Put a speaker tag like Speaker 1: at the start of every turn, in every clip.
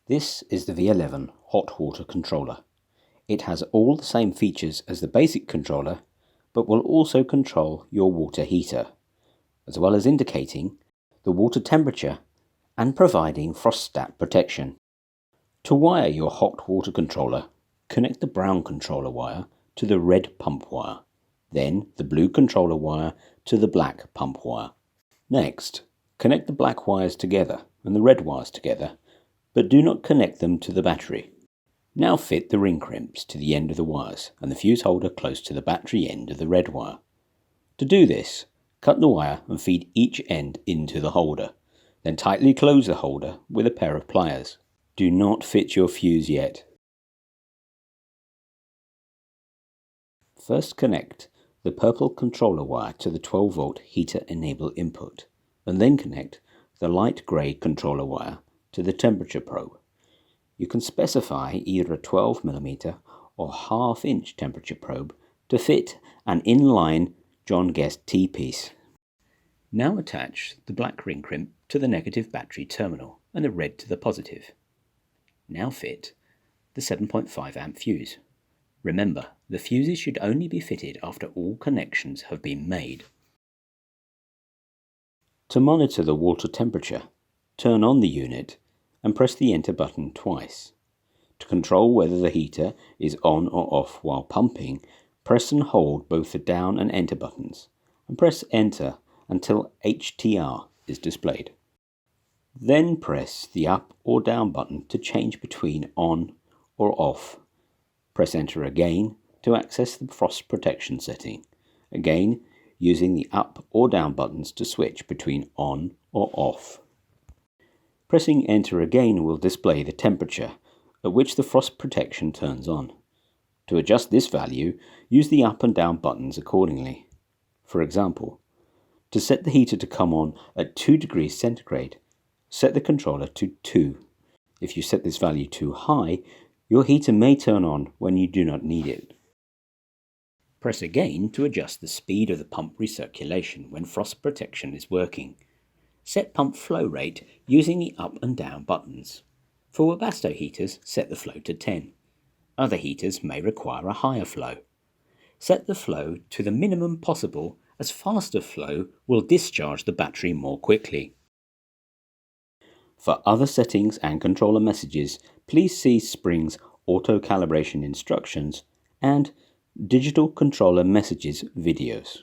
Speaker 1: This is the V11 hot water controller. It has all the same features as the basic controller, but will also control your water heater, as well as indicating the water temperature and providing frost-stat protection. To wire your hot water controller, connect the brown controller wire to the red pump wire, then the blue controller wire to the black pump wire. Next, connect the black wires together and the red wires together, but do not connect them to the battery. Now fit the ring crimps to the end of the wires and the fuse holder close to the battery end of the red wire. To do this, cut the wire and feed each end into the holder, then tightly close the holder with a pair of pliers. Do not fit your fuse yet. First connect the purple controller wire to the 12-volt heater enable input, and then connect the light grey controller wire to the temperature probe. You can specify either a 12mm or half-inch temperature probe to fit an inline John Guest T-piece. Now attach the black ring crimp to the negative battery terminal and the red to the positive. Now fit the 7.5 amp fuse. Remember, the fuses should only be fitted after all connections have been made. To monitor the water temperature, turn on the unit and press the enter button twice. To control whether the heater is on or off while pumping, press and hold both the down and enter buttons, and press enter until HTR is displayed. Then press the up or down button to change between on or off. Press enter again to access the frost protection setting, again using the up or down buttons to switch between on or off. Pressing enter again will display the temperature at which the frost protection turns on. To adjust this value, use the up and down buttons accordingly. For example, to set the heater to come on at 2 degrees centigrade, set the controller to 2. If you set this value too high, your heater may turn on when you do not need it. Press again to adjust the speed of the pump recirculation when frost protection is working. Set pump flow rate using the up and down buttons. For Webasto heaters, set the flow to 10. Other heaters may require a higher flow. Set the flow to the minimum possible, as faster flow will discharge the battery more quickly. For other settings and controller messages, please see Spring's auto calibration instructions and digital controller messages videos.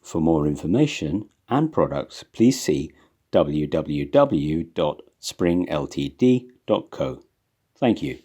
Speaker 1: For more information and products, please see www.springltd.co. Thank you.